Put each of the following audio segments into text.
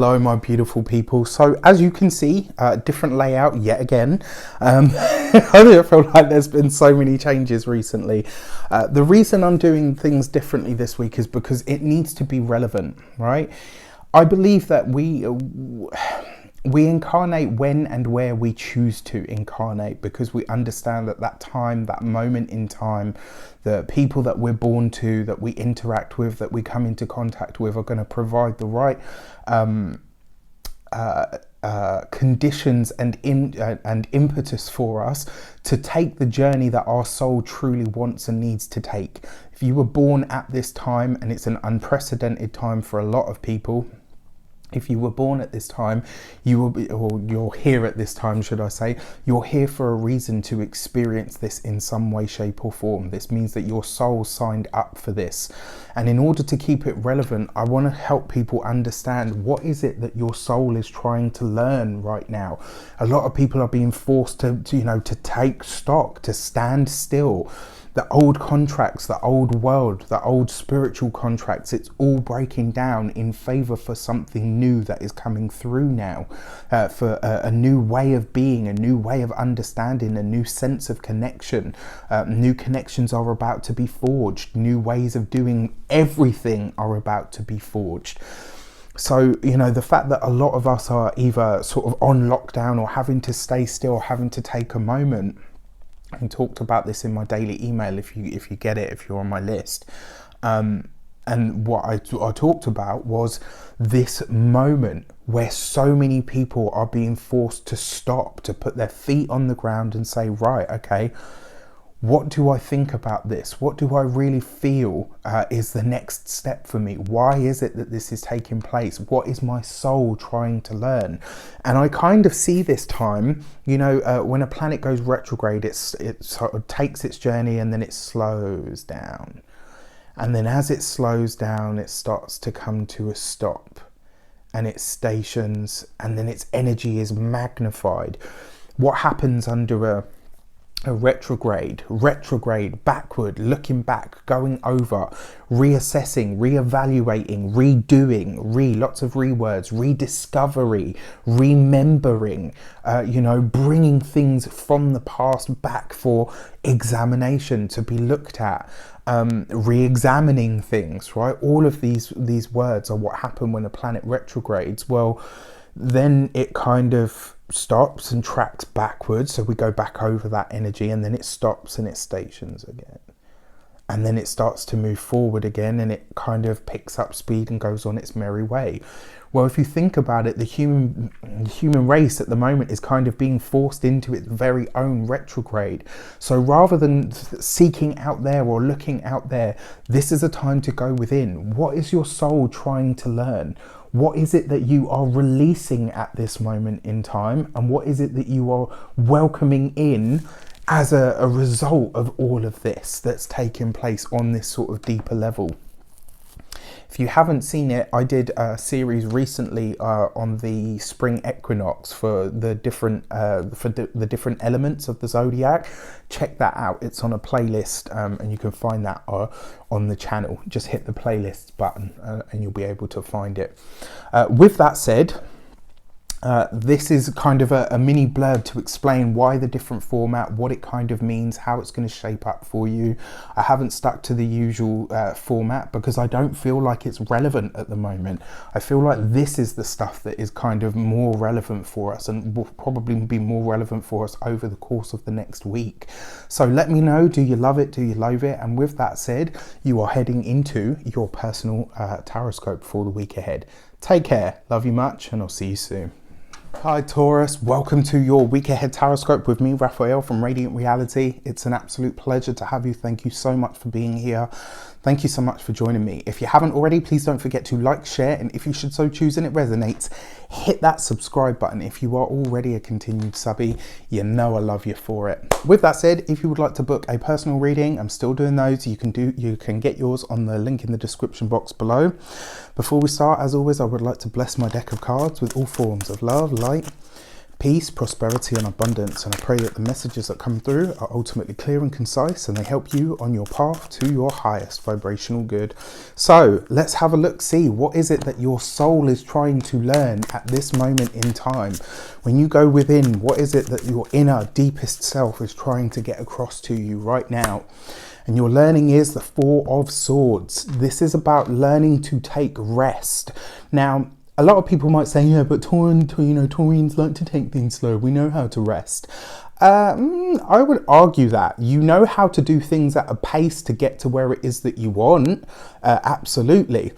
Hello my beautiful people. So as you can see, different layout yet again. I feel like there's been so many changes recently. The reason I'm doing things differently this week is because it needs to be relevant, right? I believe that we incarnate when and where we choose to incarnate, because we understand that that time, that moment in time, the people that we're born to, that we interact with, that we come into contact with, are going to provide the right conditions and impetus for us to take the journey that our soul truly wants and needs to take. If you were born at this time, and it's an unprecedented time for a lot of people, if you were born at this time, you will be, or you're here at this time, should I say, you're here for a reason to experience this in some way, shape or form. This means that your soul signed up for this. And in order to keep it relevant, I want to help people understand, what is it that your soul is trying to learn right now? A lot of people are being forced to take stock, to stand still. The old contracts, the old world, the old spiritual contracts, it's all breaking down in favor for something new that is coming through now, for a new way of being, a new way of understanding, a new sense of connection. New connections are about to be forged. New ways of doing everything are about to be forged. So, the fact that a lot of us are either sort of on lockdown or having to stay still, having to take a moment. I talked about this in my daily email, if you get it, if you're on my list. And what I talked about was this moment where so many people are being forced to stop, to put their feet on the ground and say, right, okay, what do I think about this? What do I really feel is the next step for me? Why is it that this is taking place? What is my soul trying to learn? And I kind of see this time, when a planet goes retrograde, it sort of takes its journey and then it slows down. And then as it slows down, it starts to come to a stop, and it stations, and then its energy is magnified. What happens under a retrograde, backward, looking back, going over, reassessing, reevaluating, redoing, lots of rewords, rediscovery, remembering, bringing things from the past back for examination to be looked at, re-examining things, right? All of these words are what happen when a planet retrogrades. Well, then it kind of stops and tracks backwards, so we go back over that energy, and then it stops and it stations again, and then it starts to move forward again, and it kind of picks up speed and goes on its merry way. Well, if you think about it, the human race at the moment is kind of being forced into its very own retrograde. So rather than seeking out there or looking out there, this is a time to go within. What is your soul trying to learn? What is it that you are releasing at this moment in time? And what is it that you are welcoming in as a result of all of this that's taking place on this sort of deeper level? If you haven't seen it, I did a series recently on the spring equinox for the different different elements of the zodiac. Check that out. It's on a playlist, and you can find that on the channel. Just hit the playlist button and you'll be able to find it. With that said, this is kind of a mini blurb to explain why the different format, what it kind of means, how it's going to shape up for you. I haven't stuck to the usual format because I don't feel like it's relevant at the moment. I feel like this is the stuff that is kind of more relevant for us, and will probably be more relevant for us over the course of the next week. So let me know, do you love it? Do you loathe it? And with that said, you are heading into your personal taroscope for the week ahead. Take care, love you much, and I'll see you soon. Hi Taurus, welcome to your week ahead taroscope with me, Raphael from Reydiant Reality. It's an absolute pleasure to have you. Thank you so much for being here. Thank you so much for joining me. If you haven't already, please don't forget to like, share, and if you should so choose and it resonates, hit that subscribe button. If you are already a continued subby, you know I love you for it. With that said, if you would like to book a personal reading, I'm still doing those. You can get yours on the link in the description box below. Before we start, as always, I would like to bless my deck of cards with all forms of love, light, peace, prosperity and abundance. And I pray that the messages that come through are ultimately clear and concise, and they help you on your path to your highest vibrational good. So let's have a look, see what is it that your soul is trying to learn at this moment in time. When you go within, what is it that your inner deepest self is trying to get across to you right now? And your learning is the Four of Swords. This is about learning to take rest. Now, a lot of people might say, yeah, but Taurians like to take things slow. We know how to rest. I would argue that you know how to do things at a pace to get to where it is that you want. Absolutely.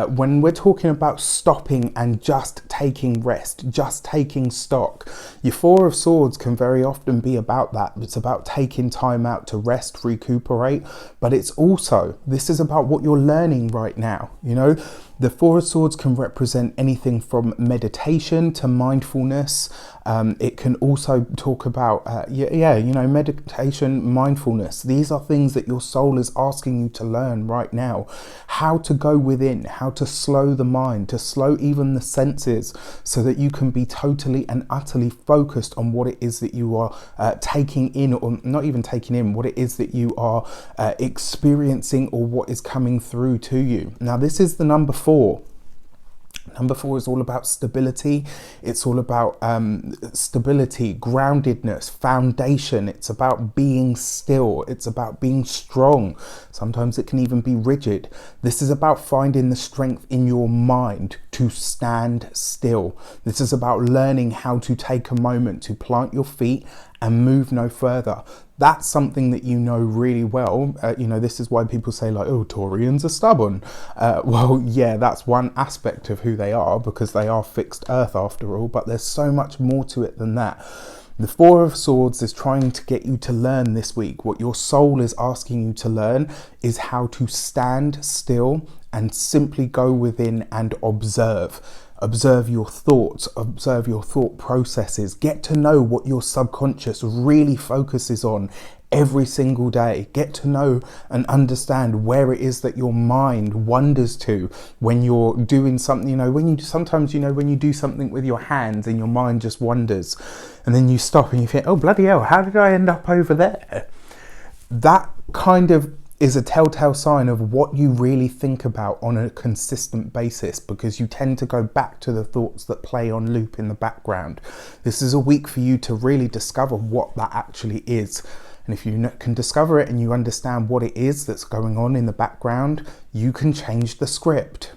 When we're talking about stopping and just taking rest, just taking stock, your Four of Swords can very often be about that. It's about taking time out to rest, recuperate, but it's also, this is about what you're learning right now. You know, the Four of Swords can represent anything from meditation to mindfulness. It can also talk about, meditation, mindfulness. These are things that your soul is asking you to learn right now. How to go within, how to slow the mind, to slow even the senses, so that you can be totally and utterly focused on what it is that you are taking in, or not even taking in, what it is that you are experiencing, or what is coming through to you. Now, this is the number 4. Number 4 is all about stability. It's all about stability, groundedness, foundation. It's about being still. It's about being strong. Sometimes it can even be rigid. This is about finding the strength in your mind to stand still. This is about learning how to take a moment to plant your feet and move no further. That's something that you know really well. This is why people say like, oh, Taurians are stubborn. Well, yeah, that's one aspect of who they are, because they are fixed earth after all, but there's so much more to it than that. The Four of Swords is trying to get you to learn this week. What your soul is asking you to learn is how to stand still and simply go within and observe. Observe your thoughts, observe your thought processes, get to know what your subconscious really focuses on every single day. Get to know and understand where it is that your mind wanders to when you're doing something. When you do something with your hands and your mind just wanders, and then you stop and you think, oh, bloody hell, how did I end up over there? That kind of is a telltale sign of what you really think about on a consistent basis, because you tend to go back to the thoughts that play on loop in the background. This is a week for you to really discover what that actually is. And if you can discover it and you understand what it is that's going on in the background, you can change the script.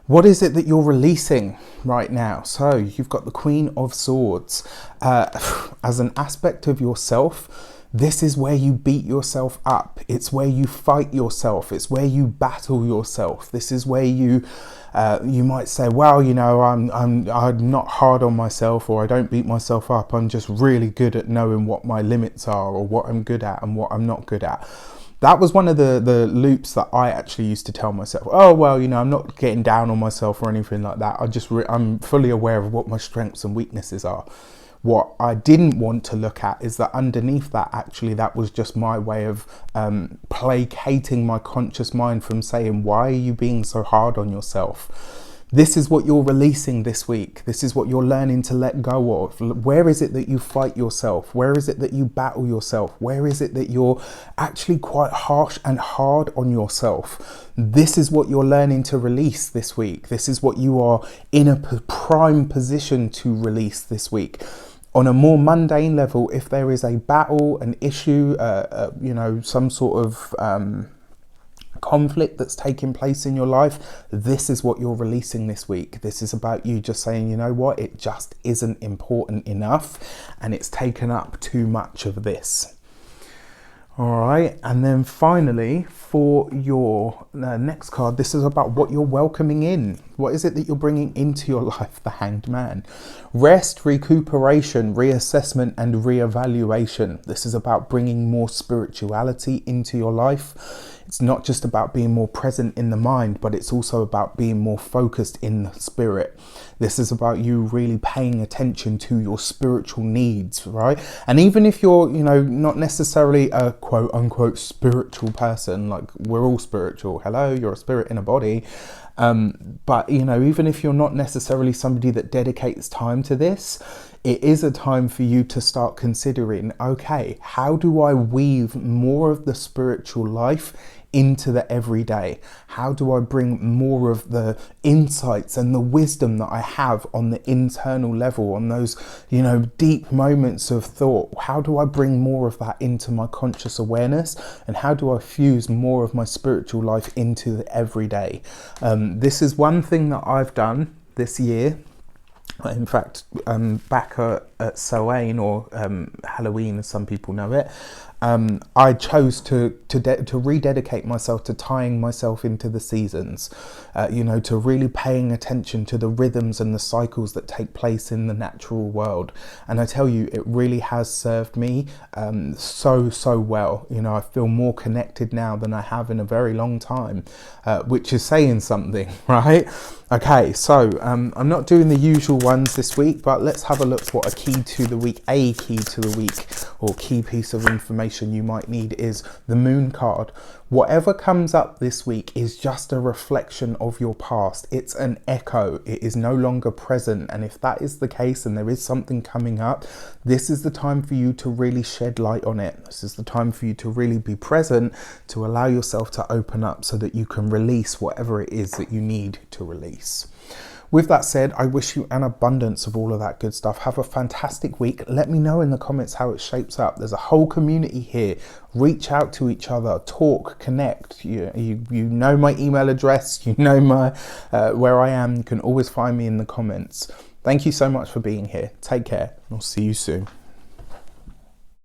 What is it that you're releasing right now? So you've got the Queen of Swords. As an aspect of yourself, this is where you beat yourself up. It's where you fight yourself. It's where you battle yourself. This is where you might say, well, I'm not hard on myself, or I don't beat myself up. I'm just really good at knowing what my limits are, or what I'm good at and what I'm not good at. That was one of the loops that I actually used to tell myself. Oh, well, I'm not getting down on myself or anything like that. I'm fully aware of what my strengths and weaknesses are. What I didn't want to look at is that underneath that, actually, that was just my way of placating my conscious mind from saying, why are you being so hard on yourself? This is what you're releasing this week. This is what you're learning to let go of. Where is it that you fight yourself? Where is it that you battle yourself? Where is it that you're actually quite harsh and hard on yourself? This is what you're learning to release this week. This is what you are in a prime position to release this week. On a more mundane level, if there is a battle, an issue, some sort of conflict that's taking place in your life, this is what you're releasing this week. This is about you just saying, you know what, it just isn't important enough, and it's taken up too much of this. All right, and then finally, for your next card, this is about what you're welcoming in. What is it that you're bringing into your life? The Hanged Man. Rest, recuperation, reassessment, and reevaluation. This is about bringing more spirituality into your life. It's not just about being more present in the mind, but it's also about being more focused in the spirit. This is about you really paying attention to your spiritual needs, right? And even if you're, not necessarily a quote unquote spiritual person, like we're all spiritual. Hello, you're a spirit in a body. But, you know, even if you're not necessarily somebody that dedicates time to this, it is a time for you to start considering, okay, how do I weave more of the spiritual life into the everyday? How do I bring more of the insights and the wisdom that I have on the internal level, on those, you know, deep moments of thought? How do I bring more of that into my conscious awareness? And how do I fuse more of my spiritual life into the everyday? This is one thing that I've done this year. In fact, back at Samhain, or Halloween as some people know it, I chose to rededicate myself to tying myself into the seasons, you know, to really paying attention to the rhythms and the cycles that take place in the natural world. And I tell you, it really has served me so well. You know, I feel more connected now than I have in a very long time, which is saying something, right? Okay, so I'm not doing the usual ones this week, but let's have a look what a key to the week, or key piece of information you might need is the Moon card. Whatever comes up this week is just a reflection of your past. It's an echo. It is no longer present. And if that is the case and there is something coming up, this is the time for you to really shed light on it. This is the time for you to really be present, to allow yourself to open up so that you can release whatever it is that you need to release. With that said, I wish you an abundance of all of that good stuff. Have a fantastic week. Let me know in the comments how it shapes up. There's a whole community here. Reach out to each other, talk, connect. You know my email address. You know my where I am. You can always find me in the comments. Thank you so much for being here. Take care. I'll see you soon.